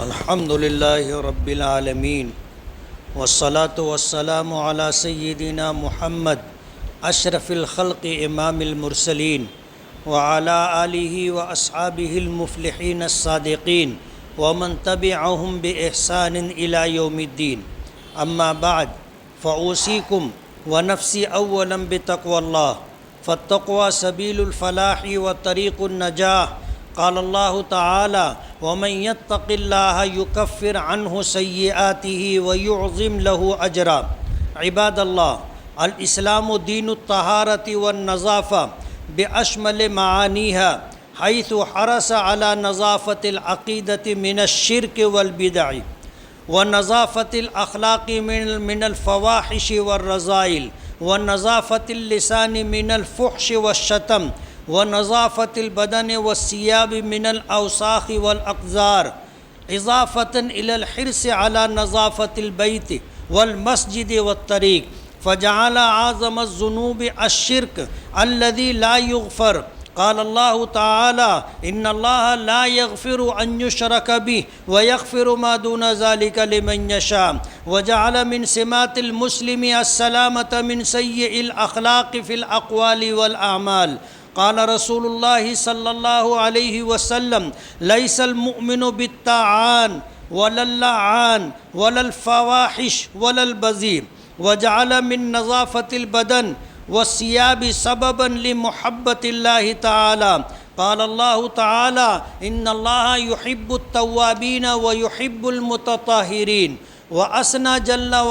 अल्हम्दुलिल्लाहि रब्बिल आलमीन वस्सलातु वस्सलामु अला सय्यिदिना मुहम्मद अशरफिल खल्क़ि इमामिल मुरसलीन व अला आलिहि व अस्हाबिहिल मुफ़्लिहीन अस्सादिक़ीन व मन तबिअहुम बि इहसानिन इला यौमिद्दीन अम्मा बाद फ़ऊसीकुम व नफ़्सी अव्वलन बितक़वल्लाह फ़त्तक़वा सबीलुल फ़लाहि व तरीक़ुन नजाह क़ाल अल्लाहु तआला वमन यत्तक़िल्लाह युकफ़्फ़िर अन्हु सय्यिआतिही व युअज़िम लहु अजरा। इबादल्लाह, अल इस्लामु दीनुत तहारति वन नज़ाफ़ा बिअश्मल मआनीहा हैसु हरस अला नज़ाफ़तिल अक़ीदति मिनश शिर्क वल बिदअ व नज़ाफ़तिल अख़लाक़ि मिनल फ़वाहिश वर रज़ाइल व नज़ाफ़तिल लिसानि मिनल फ़ुहश वश्शतम व नज़ाफ़तिल बदन व सियाब मिनल अवसाख़ वल अक़ज़ार इज़ाफ़तन इलल हिर्स अला नज़ाफ़तिल बैत वल मस्जिद व तरीक़ फ़जअल आज़म ज़ुनूब अश्शिर्क अल्लज़ी ला युग़फ़र। क़ाल अल्लाहु तआला इन्नल्लाह ला यग़फ़िरु अन युशरक बिहि व यग़फ़िरु मा दून ज़ालिका लिमन यशा व जअल मिन सिमातिल मुस्लिमी अस्सलामत मिन सय्यिल अख़लाक़ि फ़िल अक़वालि वल अअमाल। क़ाल रसूलुल्लाहि सल्लल्लाहु अलैहि वसल्लम लैसल मुअमिनु बित्ताआन वलल लआन वलल फ़वाहिश वलल बज़ी व जअल मिन नज़ाफ़तिल बदन व सियाबि सबबन लिमुहब्बतिल्लाहि तआला। क़ाल अल्लाहु तआला इन्नल्लाह युहिब्बुत तव्वाबीन व युहिब्बुल मुतत्ताहिरीन व अस्ना जल्ल व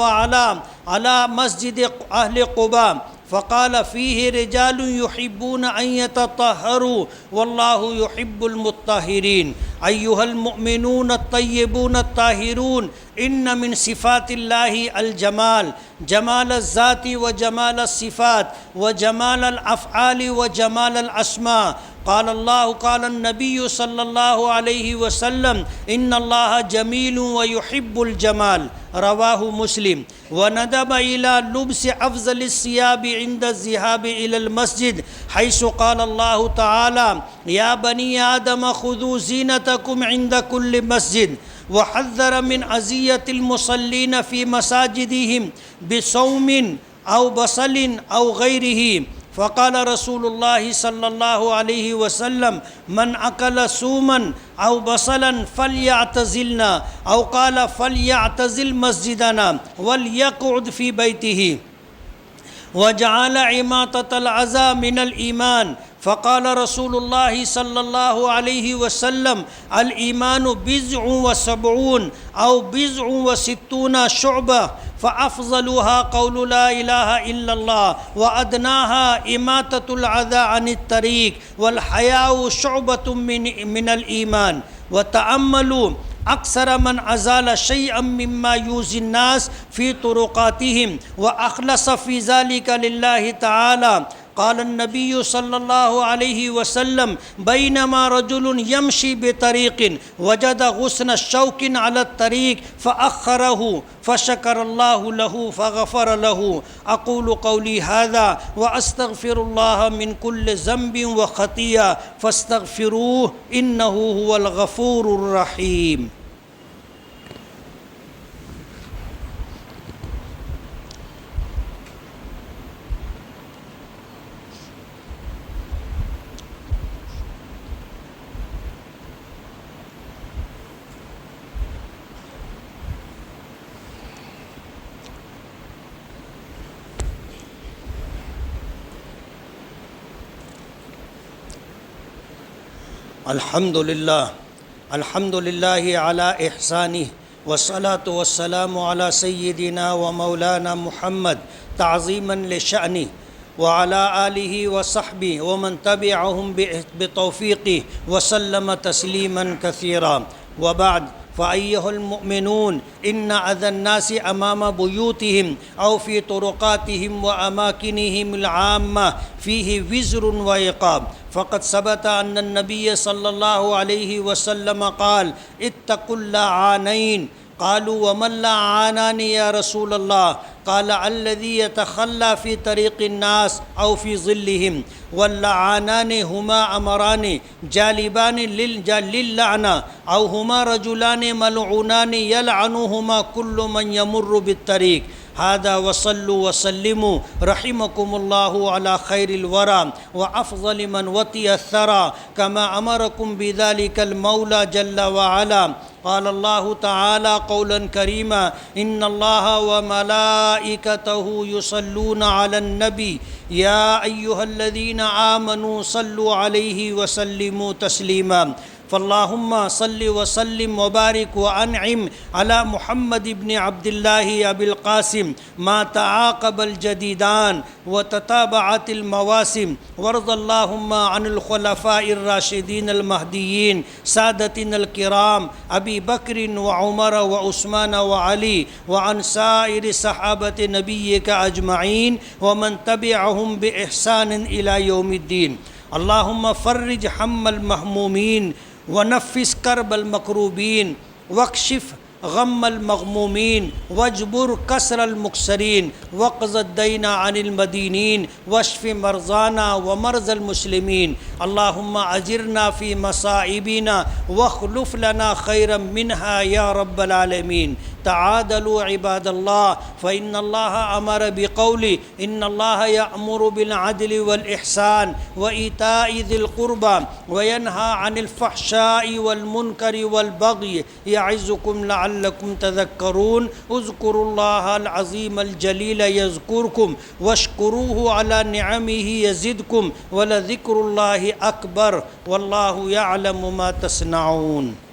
अला मस्जिद अहले क़ुबा फ़क़ाल फ़ीहि रिजालुन युहिब्बून अन यतत्तहरू वल्लाहु युहिब्बुल मुत्तहिरीन। अय्युहल मुअमिनून अत्तय्यिबून अत्ताहिरून इन्न मिन सिफ़ातिल्लाहि अल जमाल जमाल अज़्ज़ाति व जमाल अस्सिफ़ात व जमाल अल अफ़आल व जमाल अल अस्मा। क़ाल नबी सल्लल्लाहु अलैहि वसल्लम इन्नल्लाह जमीलुन व युहिब्बुल जमाल। रवाहु मुस्लिम। व नदब इला लुब्स अफ़ज़लिस सियाबि इंद ज़िहाबि इलल मस्जिद हैसु क़ाल अल्लाहु तआला या बनी आदम ख़ुज़ू ज़ीनतकुम इंद कुल्लि मस्जिद व हज़्ज़र मिन अज़ियतिल मुसल्लीन फ़ी मसाजिदिहिम बिसौमिन औ बसलिन औ गैरिही। फ़क़ाल रसूलुल्लाहि सल्लल्लाहु अलैहि वसल्लम मन अकल सूमन औ बसलन फ़लयअतज़िलना औ क़ाल फ़लयअतज़िल मस्जिदना वलयक़उद फ़ी बैतिही व जअल इमाततल अज़ा मिनल ईमान। फ़क़ाल रसूलुल्लाहि सल्लल्लाहु अलैहि वसल्लम अल ईमानु बिज़्उन व सबऊन औ बिज़्उन व सित्तूना शुअबा फ़अफ़ज़लुहा क़ौलु ला इलाहा इल्लल्लाह व अदनाहा इमाततुल अज़ा अनित तरीक़ वल हयाउ शुअबतुम मिनल ईमान। व तअम्मलू अक्सर मन अज़ाल शैअन मिम्मा यूज़िन नास फ़ी तुरुक़ातिहिम व अख़लस फ़ी ज़ालिका लिल्लाहि तआला। क़ाल नबी सल्लल्लाहु अलैहि वसल्लम बैनमा रजुलुन यमशी बितरीक़िन वजद गुस्न शौकिन अला तरीक़ फ़अख़रहु फ़शकरल्लाहु लहु फ़ग़फ़र लहु। अक़ूलु क़ौली हाज़ा व अस्तग़फ़िरुल्लाह मिन कुल्लि ज़ंबिन व ख़तीया फ़स्तग़फ़िरूहु इन्नहु हुवल गफ़ूरुर रहीम। अल्हम्दुलिल्लाहि अला इहसानिहि वस्सलातु वस्सलामु अला सय्यिदिना व मौलाना मुहम्मद ताज़ीमन लिशअनिहि व अला आलिहि व सहबिहि व मन तबिअहुम बितौफ़ीक़िहि व सल्लम तस्लीमन कसीरा। व बाद फ़अय्युहल मुअमिनून इन्न अज़न नासि अमाम बुयूतिहिम औ फ़ी तुरुक़ातिहिम व अमाकिनिहिम आम्मा फ़ीहि विज़्रुन व इक़ाब। फ़क़द सबत अन्न नबी सल्लल्लाहु अलैहि वसल्लम क़ाल इत्तक़ुल लआनैन क़ालू व मल लआनानि या रसूलल्लाह قال الذي يتخلى في طريق الناس أو في ظلهم واللعانان هما أمران جالبان للعنة أو هما رجلان ملعونان يلعنهما كل من يمر بالطريق. هذا وصلوا وسلموا رحمكم الله على خير الورى وأفضل من وطئ الثرى كما أمركم بذلك المولى جل وعلا. قال الله تعالى قولا كريما: إن الله وملائكته يصلون على النبي يا أيها الذين آمنوا صلوا عليه وسلموا تسليما. فاللهم صل وسلم وبارك وأنعم على محمد بن عبد الله أبي القاسم ما تعاقب الجديدان وتتابعت المواسم. وارض اللهم عن الخلفاء الراشدين المهديين سادتنا الكرام أبي بكر وعمر وعثمان وعلي وعن سائر صحابة نبيك أجمعين ومن تبعهم بإحسان إلى يوم الدين. اللهم فرج هم المهمومين ونفس كرب المكروبين واكشف غم المغمومين واجبر كسر المكسرين واقض الدين عن المدينين واشف مرضانا ومرضى المسلمين. اللهم أجرنا في مصائبنا واخلف لنا خيرا منها يا رب العالمين. تعادلوا عباد الله، فإن الله أمر بقوله: إن الله يأمر بالعدل والإحسان وإيتاء ذي القربى وينهى عن الفحشاء والمنكر والبغي يعظكم لعلكم تذكرون. اذكروا الله العظيم الجليل يذكركم واشكروه على نعمه يزدكم ولذكر الله أكبر والله يعلم ما تصنعون.